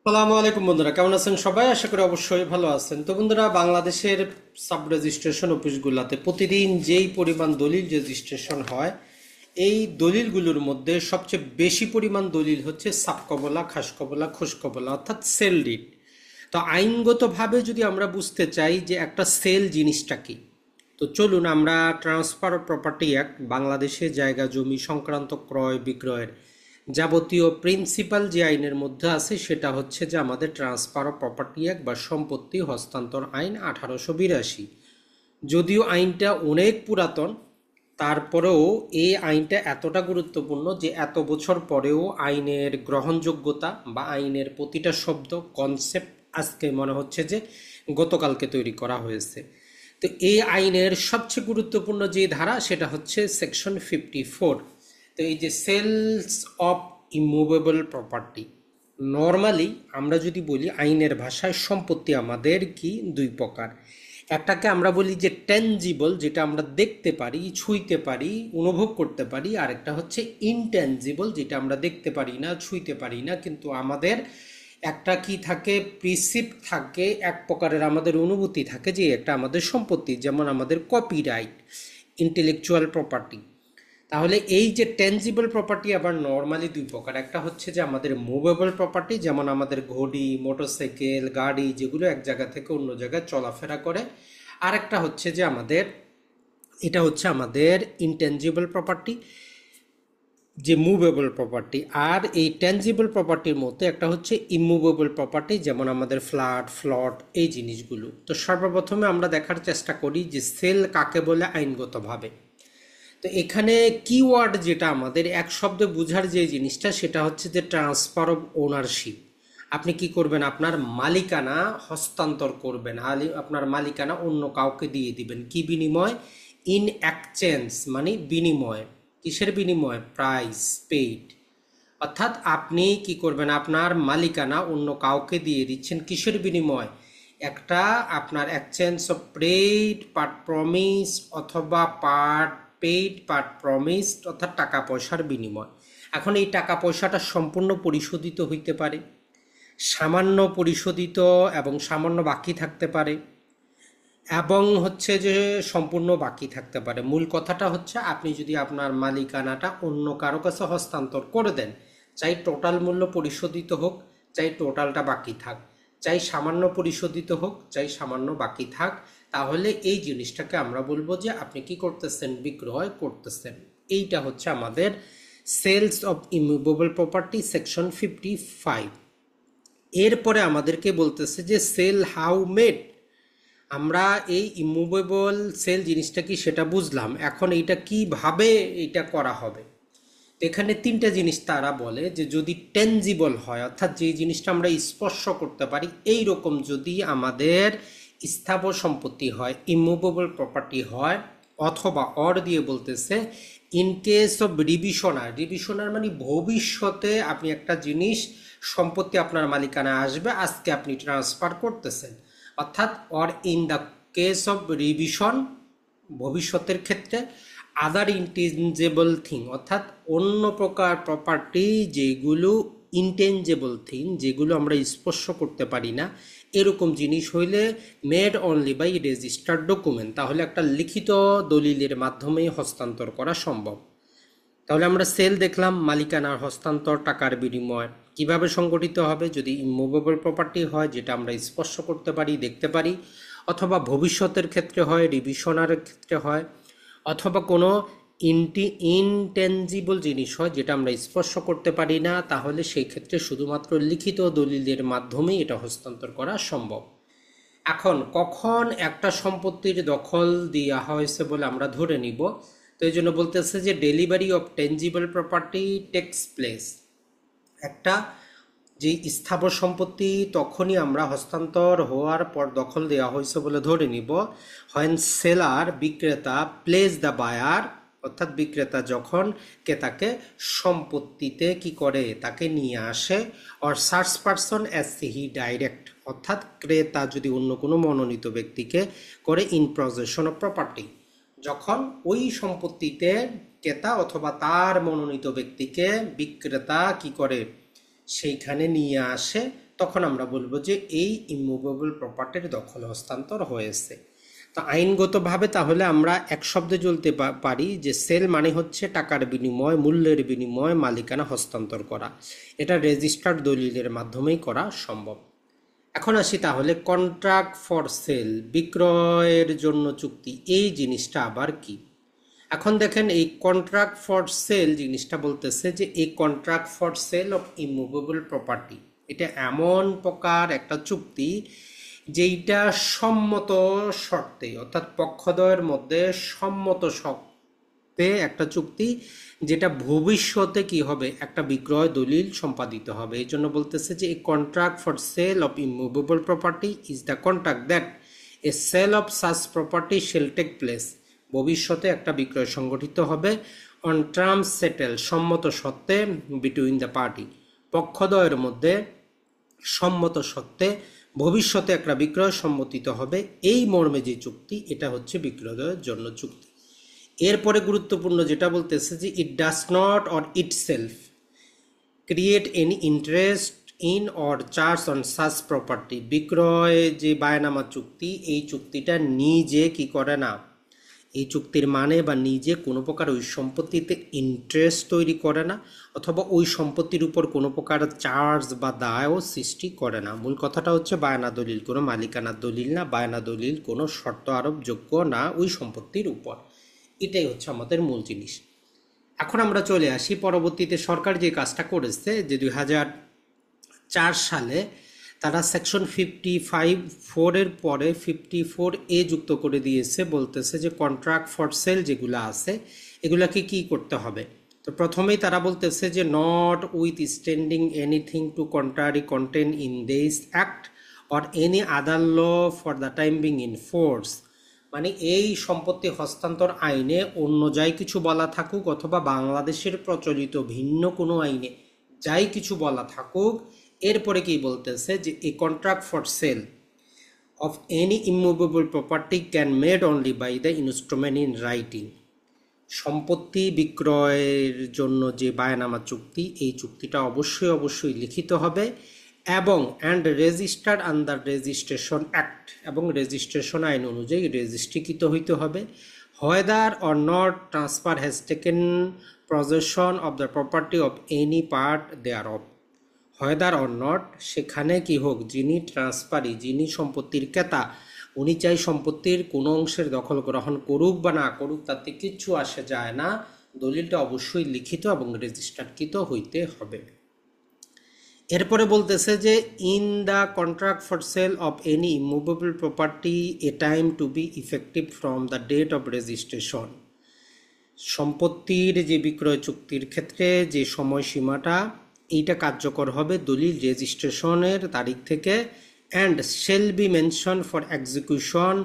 আসসালামু আলাইকুম বন্ধুরা, কেমন আছেন সবাই? আশা করি অবশ্যই ভালো আছেন। তো বন্ধুরা, বাংলাদেশের সাব রেজিস্ট্রেশন অফিসগুলোতে প্রতিদিন যেই পরিমাণ দলিল রেজিস্ট্রেশন হয়, এই দলিলগুলোর মধ্যে সবচেয়ে বেশি পরিমাণ দলিল হচ্ছে সাবকবলা, খাসকবলা, খোসকবলা অর্থাৎ সেল ডিড। তো আইনগতভাবে যদি আমরা বুঝতে চাই যে একটা সেল জিনিসটা কি, তো চলুন আমরা ট্রান্সফার অফ প্রপার্টি অ্যাক্ট, বাংলাদেশে জায়গা জমি সংক্রান্ত ক্রয় বিক্রয়ের যাবতীয় প্রিন্সিপাল যে আইনের মধ্যে আছে সেটা হচ্ছে যে আমাদের ট্রান্সফার অফ প্রপার্টি অ্যাক্ট বা সম্পত্তি হস্তান্তর আইন 1882। যদিও আইনটা অনেক পুরাতন, তারপরেও এই আইনটা এতটা গুরুত্বপূর্ণ যে এত বছর পরেও আইনের গ্রহণযোগ্যতা বা আইনের প্রতিটা শব্দ কনসেপ্ট আজকে মনে হচ্ছে যে গতকালকে তৈরি করা হয়েছে। তো এই আইনের সবচেয়ে গুরুত্বপূর্ণ যে ধারা সেটা হচ্ছে সেকশন 54। তো এই যে sales of immovable property, normally আমরা যদি বলি আইনের ভাষায় সম্পত্তি আমাদের কি দুই প্রকার। একটাকে আমরা বলি যে টেনজিবল, যেটা আমরা দেখতে পারি, ছুঁইতে পারি, অনুভব করতে পারি। আরেকটা হচ্ছে ইনটেনজিবল, যেটা আমরা দেখতে পারি না, ছুঁইতে পারি না, কিন্তু আমাদের একটা কি থাকে, প্রিসিপ্ট থাকে, এক প্রকারের আমাদের অনুভূতি থাকে যে একটা আমাদের সম্পত্তি, যেমন আমাদের কপিরাইট, ইন্টেলেকচুয়াল প্রপার্টি। তাহলে এই যে টেনজিবল প্রপার্টি আবার নর্মালি দুই প্রকার। একটা হচ্ছে যে আমাদের মুভেবল প্রপার্টি, যেমন আমাদের ঘড়ি, মোটরসাইকেল, গাড়ি, যেগুলো এক জায়গা থেকে অন্য জায়গায় চলাফেরা করে। আর একটা হচ্ছে যে আমাদের, এটা হচ্ছে আমাদের ইনটেনজিবল প্রপার্টি, যে মুভেবল প্রপার্টি। আর এই টেনজিবল প্রপার্টির মধ্যে একটা হচ্ছে ইমুভেবল প্রপার্টি, যেমন আমাদের ফ্ল্যাট, ফ্লট, এই জিনিসগুলো। তো সর্বপ্রথমে আমরা দেখার চেষ্টা করি যে সেল কাকে বলে আইনগতভাবে। তো এখানে কিওয়ার্ড যেটা আমাদের এক শব্দে বোঝার যে জিনিসটা, সেটা হচ্ছে যে ট্রান্সফার অফ ওনারশিপ। আপনি কি করবেন? আপনার মালিকানা হস্তান্তর করবেন, আপনার মালিকানা অন্য কাউকে দিয়ে দিবেন। কি বিনিময়? ইন এক্সচেঞ্জ, মানে বিনিময়। কিসের বিনিময়? Price paid. অর্থাৎ আপনি কি করবেন? আপনার মালিকানা অন্য কাউকে দিয়ে দিচ্ছেন কিসের বিনিময়? একটা আপনার exchange of paid part promise, অথবা পার্ট পেইড পার্ট প্রমিস, অর্থাৎ টাকা পয়সার বিনিময়। এখন এই টাকা পয়সাটা সম্পূর্ণ পরিশোধিত হইতে পারে, সামান্য পরিশোধিত এবং সামান্য বাকি থাকতে পারে, এবং হচ্ছে যে সম্পূর্ণ বাকি থাকতে পারে। মূল কথাটা হচ্ছে আপনি যদি আপনার মালিকানাটা অন্য কারো কাছে হস্তান্তর করে দেন, চাই টোটাল মূল্য পরিশোধিত হোক, চাই টোটালটা বাকি থাক, চাই সামান্য পরিশোধিত হোক, চাই সামান্য বাকি থাক, তাহলে এই জিনিসটাকে আমরা বলবো যে আপনি কি করতেছেন? বিক্রয় করতেছেন। এইটা হচ্ছে আমাদের sales of immovable property section 55। এরপরে আমাদেরকে বলতেছে যে সেল হাউ মেড। আমরা এই ইমুভেবল সেল জিনিসটা কি সেটা বুঝলাম, এখন এইটা কিভাবে এইটা করা হবে। তো এখানে তিনটা জিনিস তারা বলে যে যদি টেনজিবল হয়, অর্থাৎ যে জিনিসটা আমরা স্পর্শ করতে পারি, এই রকম যদি আমাদের স্থাবর সম্পত্তি হয়, ইমুভেবল প্রপার্টি হয়, অথবা অর দিয়ে বলতেছে ইন কেস অফ রিভিশনার। রিভিশনার মানে ভবিষ্যতে আপনি একটা জিনিস, সম্পত্তি আপনার মালিকানা আসবে, আজকে আপনি ট্রান্সফার করতেছেন, অর্থাৎ or in the case of revision, ভবিষ্যতের ক্ষেত্রে। আদার ইনটেনজেবল থিং, অর্থাৎ অন্য প্রকার প্রপার্টি যেগুলো ইনটেনজেবল থিং, যেগুলো আমরা স্পর্শ করতে পারি না, এরকম জিনিস হইলে made only by registered document, তাহলে একটা লিখিত দলিলের মাধ্যমে হস্তান্তর করা সম্ভব। তাহলে আমরা সেল দেখলাম, মালিকানার হস্তান্তর, টাকার বিনিময়। কিভাবে সংগঠিত হবে? যদি ইমুভেবল প্রপার্টি হয়, যেটা আমরা স্পর্শ করতে পারি, দেখতে পারি, অথবা ভবিষ্যতের ক্ষেত্রে হয়, রিভিশনার ক্ষেত্রে হয়, অথবা কোনো ইনটেনজিবল জিনিস হয় যেটা আমরা স্পর্শ করতে পারি না, তাহলে সেই ক্ষেত্রে শুধুমাত্র লিখিত দলিলের মাধ্যমেই এটা হস্তান্তর করা সম্ভব। এখন কখন একটা সম্পত্তির দখল দেওয়া হয়েছে বলে আমরা ধরে নিব? তো এই জন্য বলতেছে যে delivery of tangible property takes place. একটা যে স্থাবর সম্পত্তি তখনই আমরা হস্তান্তর হওয়ার পর দখল দেওয়া হয়েছে বলে ধরে নিব হোয়েন সেলার, বিক্রেতা, প্লেস দ্য বায়ার, অর্থাৎ বিক্রেতা যখন ক্রেতাকে সম্পত্তিতে কি করে, তাকে নিয়ে আসে, or search person as he direct, অর্থাৎ ক্রেতা যদি অন্য কোনো মনোনীত ব্যক্তিকে করে ইন পজেশন অফ প্রপার্টি, যখন ওই সম্পত্তিতে ক্রেতা অথবা তার মনোনীত ব্যক্তিকে বিক্রেতা কি করে, সেইখানে নিয়ে আসে, তখন আমরা বলবো যে এই ইমুভেবল প্রপার্টির দখল হস্তান্তর হয়েছে। তো আইনগতভাবে তাহলে আমরা এক শব্দে বলতে পারি যে সেল মানে হচ্ছে টাকার বিনিময়, মূল্যের বিনিময় মালিকানা হস্তান্তর করা। এটা রেজিস্টার্ড দলিলের মাধ্যমেই করা সম্ভব। এখন আসি তাহলে কন্ট্রাক্ট ফর সেল, বিক্রয়ের জন্য চুক্তি, এই জিনিসটা আবার কি? এখন দেখেন এই কন্ট্রাক্ট ফর সেল জিনিসটা বলতেছে যে এই contract for sale of immovable property, এটা এমন প্রকার একটা চুক্তি যেইটা সম্মত শর্তে, অর্থাৎ পক্ষদ্বয়ের মধ্যে সম্মত শর্তে একটা চুক্তি, যেটা ভবিষ্যতে কি হবে, একটা বিক্রয় দলিল সম্পাদিত হবে। এই জন্য বলতেছে যে এই contract for sale of immovable property is the contract that a sale of such property shall take place, ভবিষ্যতে একটা বিক্রয় সংগঠিত হবে অন টার্মস সেটেল, সম্মত সত্ত্বে, বিটুইন দ্য পার্টি, পক্ষদ্বয়ের মধ্যে সম্মত সত্ত্বে ভবিষ্যতে একটা বিক্রয় সম্মতিত হবে, এই মর্মে যে চুক্তি, এটা হচ্ছে বিক্রয়ের জন্য চুক্তি। এরপরে গুরুত্বপূর্ণ যেটা বলতেছে যে it does not or it self create any interest in or charge on such property, বিক্রয় যে বায়নামা চুক্তি, এই চুক্তিটা নিজে কি করে না, এই চুক্তির মানে বা নিজে কোনো প্রকার ওই সম্পত্তিতে ইন্টারেস্ট তৈরি করে না, অথবা ওই সম্পত্তির উপর কোনো প্রকার চার্জ বা দায়ও সৃষ্টি করে না। মূল কথাটা হচ্ছে বায়না দলিল কোনো মালিকানার দলিল না, বায়না দলিল কোনো শর্ত আরোপযোগ্য না ওই সম্পত্তির উপর। এটাই হচ্ছে আমাদের মূল জিনিস। এখন আমরা চলে আসি পরবর্তীতে সরকার যে কাজটা করেছে, যে 2004 সালে তারা সেকশন 55(4) পরে 54A যুক্ত করে দিয়েছে, বলতেছে যে কন্ট্রাক্ট ফর সেল যেগুলো আছে এগুলাকে কি করতে হবে। তো প্রথমেই তারা বলতেছে যে notwithstanding anything to contrary content in this act or any other law for the time being in force, মানে এই সম্পত্তি হস্তান্তর আইনে অন্য যাই কিছু বলা থাকুক, অথবা বাংলাদেশের প্রচলিত ভিন্ন কোনো আইনে যাই কিছু বলা থাকুক, এরপরে কি বলতেছে যে a contract for sale of any immovable property can made only by the instrument in writing, সম্পত্তি বিক্রয়ের জন্য যে বায়নামা চুক্তি, এই চুক্তিটা অবশ্যই লিখিত হবে এবং and registered under registration act, এবং রেজিস্ট্রেশন আইন অনুযায়ী রেজিস্ট্রিকৃত হইতে হবে। Whether or not transfer has taken possession of the property of any part thereof, whether or not, সেখানে কি হোক, যিনি ট্রান্সফারি, যিনি সম্পত্তির ক্রেতা, উনি চাই সম্পত্তির কোনো অংশের দখল গ্রহণ করুক বা না করুক, তাতে কিচ্ছু আসে যায় না, দলিলটা অবশ্যই লিখিত এবং রেজিস্টারকৃত হইতে হবে। এরপরে বলতেছে যে in the contract for sale of any immovable property a time to be effective from the date of registration, সম্পত্তির যে বিক্রয় চুক্তির ক্ষেত্রে যে সময়সীমাটা, এইটা কার্যকর হবে দলিল রেজিস্ট্রেশনের তারিখ থেকে, and shall be mention for execution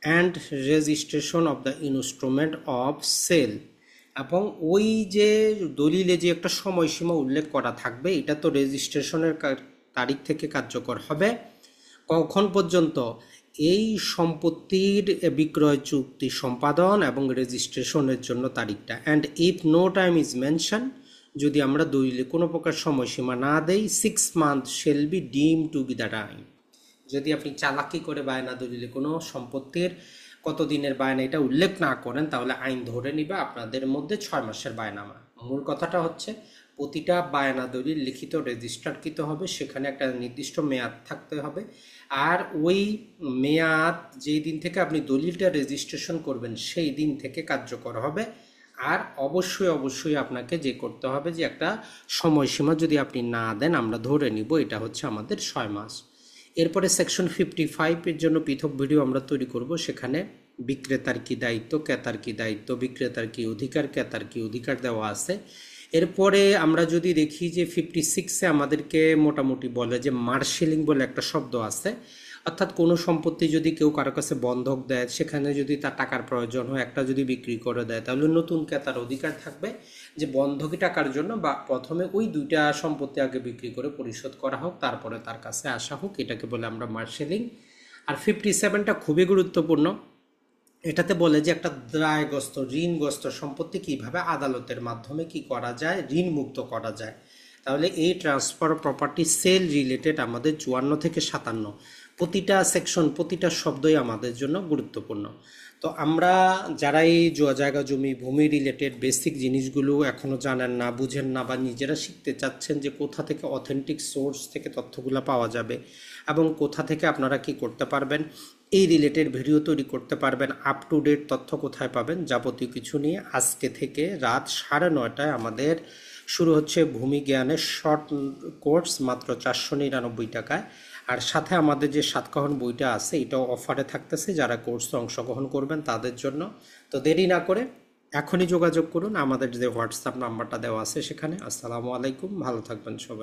and registration of the instrument of sale, এবং ওই যে দলিলে যে একটা সময়সীমা উল্লেখ করা থাকবে, এটা তো রেজিস্ট্রেশনের তারিখ থেকে কার্যকর হবে। কখন পর্যন্ত? এই সম্পত্তির বিক্রয় চুক্তি সম্পাদন এবং রেজিস্ট্রেশনের জন্য তারিখটা। And if no time is mention, যদি আমরা দলিলে কোনো প্রকার সময়সীমা না দেই, 6 months শেল বি ডিম টু বি দ্য টাইম, যদি আপনি চালাকি করে বায়না দলিলে কোনো সম্পত্তির কতদিনের বায়না এটা উল্লেখ না করেন, তাহলে আইন ধরে নিবে আপনাদের মধ্যে 6 মাসের বায়নামা। মূল কথাটা হচ্ছে প্রতিটা বায়না দলিল লিখিত রেজিস্টারকৃত হবে, সেখানে একটা নির্দিষ্ট মেয়াদ থাকতে হবে, আর ওই মেয়াদ যেই দিন থেকে আপনি দলিলটা রেজিস্ট্রেশন করবেন সেই দিন থেকে কার্যকর হবে। আর অবশ্যই আপনাকে যে করতে হবে যে একটা সময়সীমা যদি আপনি না দেন, আমরা ধরে নিব এটা হচ্ছে আমাদের 6 মাস। এরপরে সেকশন 55 জন্য পৃথক ভিডিও আমরা তৈরি করব, সেখানে বিক্রেতার কি দায়িত্ব, ক্রেতার কি দায়িত্ব, বিক্রেতার কি অধিকার, ক্রেতার কি অধিকার দেওয়া আছে। এরপরে আমরা যদি দেখি যে 56-এ আমাদেরকে মোটামুটি বলে যে মার্শেলিং বলে একটা শব্দ আছে, অর্থাৎ কোনো সম্পত্তি যদি কেউ কারো কাছে বন্ধক দেয়, সেখানে যদি তার টাকার প্রয়োজন হয়, একটা যদি বিক্রি করে দেয়, তাহলে নতুন ক্রেতার অধিকার থাকবে যে বন্ধকি টাকার জন্য বা প্রথমে ওই দুইটা সম্পত্তি আগে বিক্রি করে পরিশোধ করা হোক, তারপরে তার কাছে আসা হোক, এটাকে বলে আমরা মার্শেলিং। আর 57টা খুবই গুরুত্বপূর্ণ, এটাতে বলে যে একটা দায়গ্রস্ত ঋণগ্রস্ত সম্পত্তি কিভাবে আদালতের মাধ্যমে কি করা যায়, ঋণ মুক্ত করা যায়। তাহলে এই ট্রান্সফার প্রপার্টি সেল রিলেটেড আমাদের 54 থেকে 57 প্রতিটা সেকশন, প্রতিটা শব্দই আমাদের জন্য গুরুত্বপূর্ণ। তো আমরা যারা এই জায়গা জমি ভূমি রিলেটেড বেসিক জিনিসগুলো এখনও জানেন না, বুঝেন না, বা নিজেরা শিখতে চাচ্ছেন যে কোথা থেকে অথেন্টিক সোর্স থেকে তথ্যগুলো পাওয়া যাবে এবং কোথা থেকে আপনারা কি করতে পারবেন, এই রিলেটেড ভিডিও তৈরি করতে পারবেন, আপ টু ডেট তথ্য কোথায় পাবেন, যাবতীয় কিছু নিয়ে আজকে থেকে রাত 9:30টায় আমাদের শুরু হচ্ছে ভূমি জ্ঞানের শর্ট কোর্স, মাত্র 499 টাকায়। আর সাথে আমাদের যে সাতকাহন বইটা আছে এটাও অফারে থাকতেছে, যারা কোর্সে অংশগ্রহণ করবেন তাদের জন্য। তো দেরি না করে এখনই যোগাযোগ করুন, আমাদের যে হোয়াটসঅ্যাপ নাম্বারটা দেওয়া আছে সেখানে। আসসালামু আলাইকুম, ভালো থাকবেন সবাই।